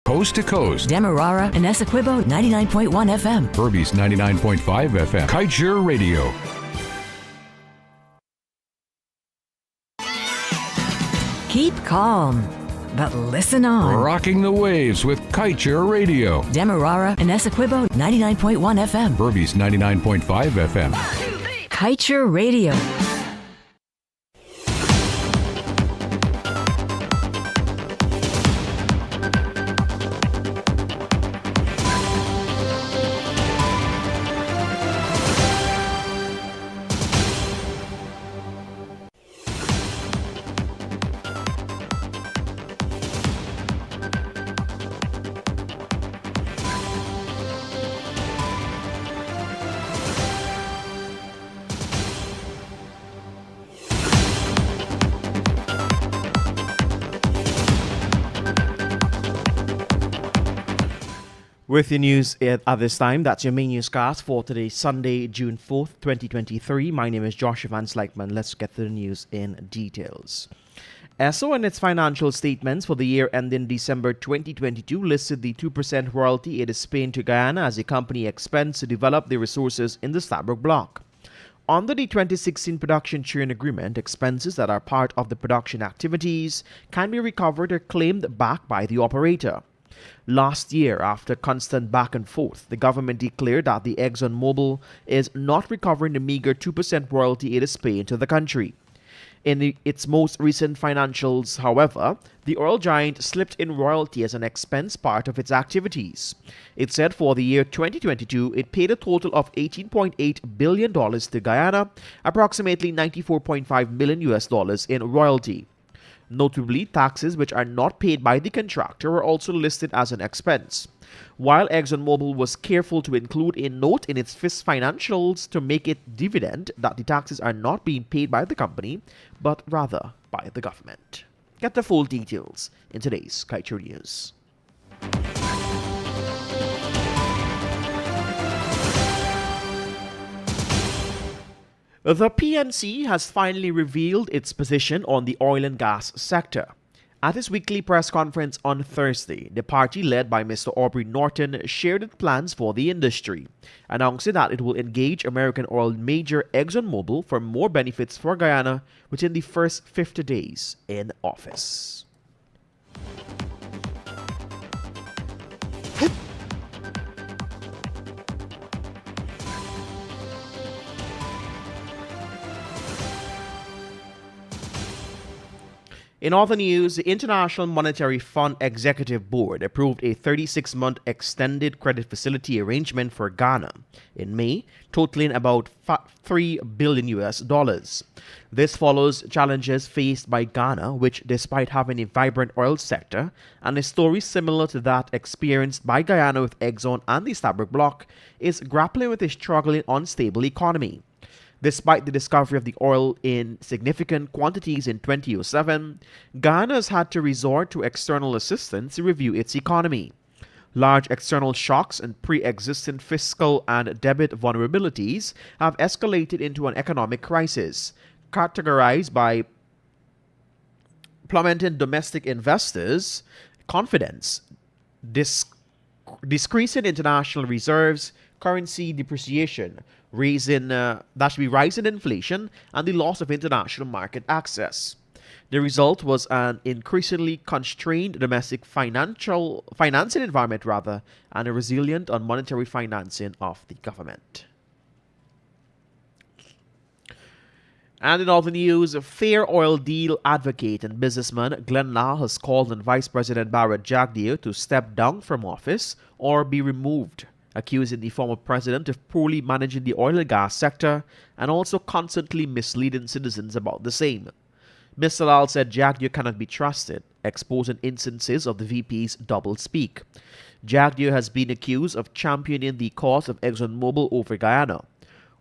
Coast to coast. Demerara and Essequibo 99.1 FM. Berbice 99.5 FM. Kaieteur Radio. Keep calm, but listen on. Rocking the waves with Kaieteur Radio. Demerara and Essequibo 99.1 FM. Berbice 99.5 FM. Kaieteur Radio. With your news at this time, that's your main newscast for today, Sunday, June 4th, 2023. My name is Joshua Van Slykeman. Let's get to the news in details. ESSO and its financial statements for the year ending December 2022 listed the 2% royalty it is paying to Guyana as a company expense to develop the resources in the Stabroek Block. Under the 2016 production sharing agreement, expenses that are part of the production activities can be recovered or claimed back by the operator. Last year, after constant back and forth, the government declared that the ExxonMobil is not recovering the meager 2% royalty it is paying to the country. In its most recent financials, however, the oil giant slipped in royalty as an expense part of its activities. It said for the year 2022, it paid a total of $18.8 billion to Guyana, approximately $94.5 million in royalty. Notably, taxes which are not paid by the contractor were also listed as an expense. While ExxonMobil was careful to include a note in its financials to make it evident that the taxes are not being paid by the company, but rather by the government. Get the full details in today's Kaieteur News. The PNC has finally revealed its position on the oil and gas sector. At its weekly press conference on Thursday, the party led by Mr. Aubrey Norton shared its plans for the industry, announcing that it will engage American oil major ExxonMobil for more benefits for Guyana within the first 50 days in office. In other news, the International Monetary Fund Executive Board approved a 36-month extended credit facility arrangement for Ghana in May, totaling about $3 billion. This follows challenges faced by Ghana, which, despite having a vibrant oil sector and a story similar to that experienced by Guyana with Exxon and the Stabroek Block, is grappling with a struggling, unstable economy. Despite the discovery of the oil in significant quantities in 2007, Ghana has had to resort to external assistance to review its economy. Large external shocks and pre-existing fiscal and debit vulnerabilities have escalated into an economic crisis, categorized by plummeting domestic investors' confidence, decreasing international reserves, currency depreciation, rising inflation, and the loss of international market access. The result was an increasingly constrained domestic financing environment and a resilient on monetary financing of the government. And in other news, fair oil deal advocate and businessman Glenn Lau has called on Vice President Barrett Jagdeo to step down from office or be removed, accusing the former president of poorly managing the oil and gas sector and also constantly misleading citizens about the same. Mr. Lal said Jagdeo cannot be trusted, exposing instances of the VP's double-speak. Jagdeo has been accused of championing the cause of ExxonMobil over Guyana.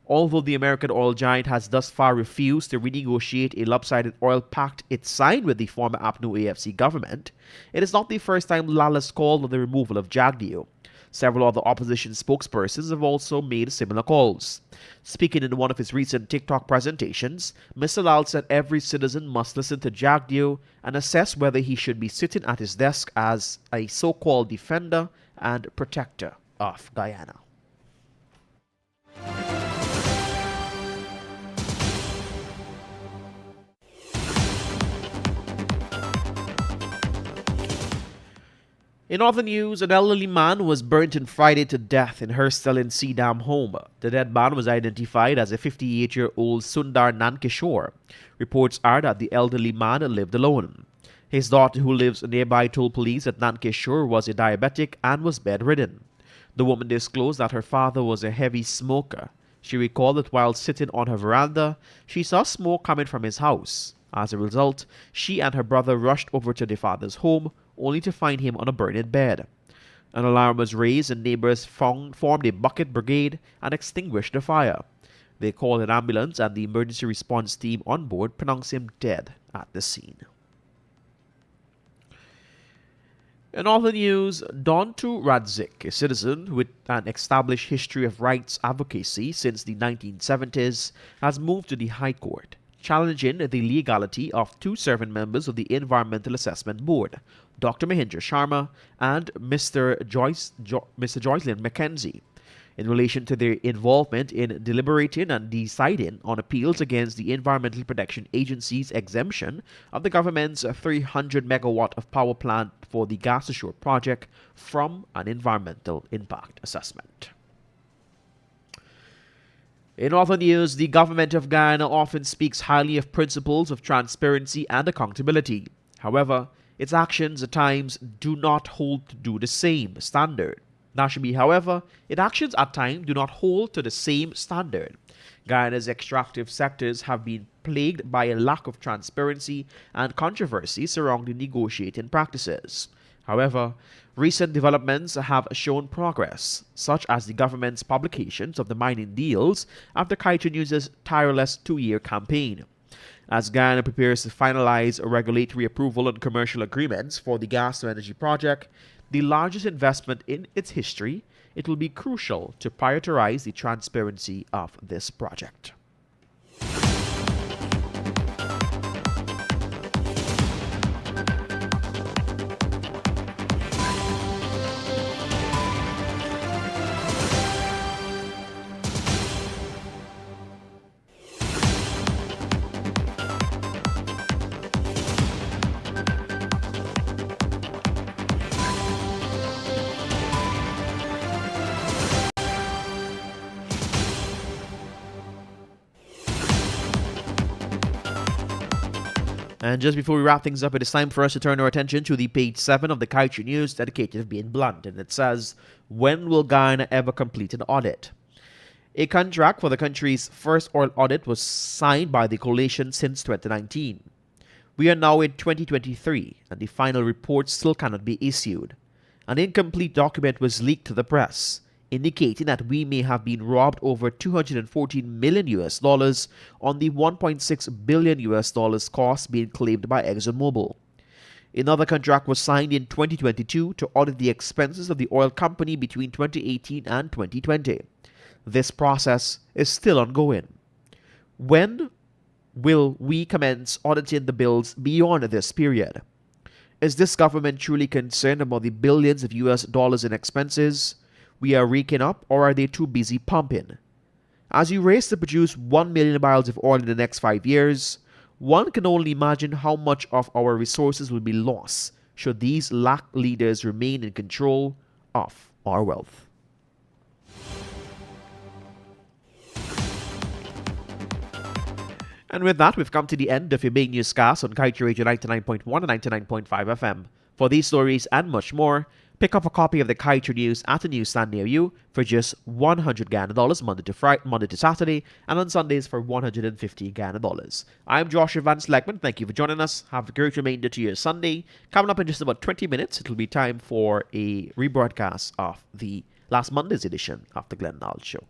Although the American oil giant has thus far refused to renegotiate a lopsided oil pact it signed with the former APNU AFC government, it is not the first time Lal has called on the removal of Jagdeo. Several other opposition spokespersons have also made similar calls. Speaking in one of his recent TikTok presentations, Mr. Lal said every citizen must listen to Jagdeo and assess whether he should be sitting at his desk as a so-called defender and protector of Guyana. In other news, an elderly man was burnt on Friday to death in Herstal in Seadam home. The dead man was identified as a 58-year-old Sundar Nankishore. Reports are that the elderly man lived alone. His daughter, who lives nearby, told police that Nankishore was a diabetic and was bedridden. The woman disclosed that her father was a heavy smoker. She recalled that while sitting on her veranda, she saw smoke coming from his house. As a result, she and her brother rushed over to their father's home, only to find him on a burning bed. An alarm was raised and neighbors formed a bucket brigade and extinguished the fire. They called an ambulance and the emergency response team on board pronounced him dead at the scene. In other news, Dontu Radzik, a citizen with an established history of rights advocacy since the 1970s, has moved to the High Court, challenging the legality of two serving members of the Environmental Assessment Board, Dr. Mahindra Sharma and Mr. Joycelyn McKenzie, in relation to their involvement in deliberating and deciding on appeals against the Environmental Protection Agency's exemption of the government's 300 megawatt of power plant for the Gas Ashore project from an environmental impact assessment. In other news, the government of Guyana often speaks highly of principles of transparency and accountability. However, its actions at times do not hold to the same standard. Its actions at times do not hold to the same standard. Guyana's extractive sectors have been plagued by a lack of transparency and controversy surrounding negotiating practices. However, recent developments have shown progress, such as the government's publications of the mining deals after Kaieteur News' tireless 2-year campaign. As Guyana prepares to finalize regulatory approval and commercial agreements for the gas-to-energy project, the largest investment in its history, it will be crucial to prioritize the transparency of this project. And just before we wrap things up, it is time for us to turn our attention to the page 7 of the Kaieteur News, dedicated to being blunt. And it says, when will Guyana ever complete an audit? A contract for the country's first oil audit was signed by the coalition since 2019. We are now in 2023, and the final report still cannot be issued. An incomplete document was leaked to the press, indicating that we may have been robbed over $214 million on the $1.6 billion cost being claimed by ExxonMobil. Another contract was signed in 2022 to audit the expenses of the oil company between 2018 and 2020. This process is still ongoing. When will we commence auditing the bills beyond this period? Is this government truly concerned about the billions of US dollars in expenses we are raking up, or are they too busy pumping? As you race to produce 1 million barrels of oil in the next 5 years, one can only imagine how much of our resources will be lost should these lack leaders remain in control of our wealth. And with that, we've come to the end of your main newscast on Kaieteur Radio 99.1 and 99.5 FM. For these stories and much more, pick up a copy of the Kaieteur News at a newsstand near you for just $100 Ghana Monday to Saturday, and on Sundays for $150 Ghana. I'm Joshua Van Sleckman. Thank you for joining us. Have a great remainder to your Sunday. Coming up in just about 20 minutes, it'll be time for a rebroadcast of the last Monday's edition of the Glenn Nall Show.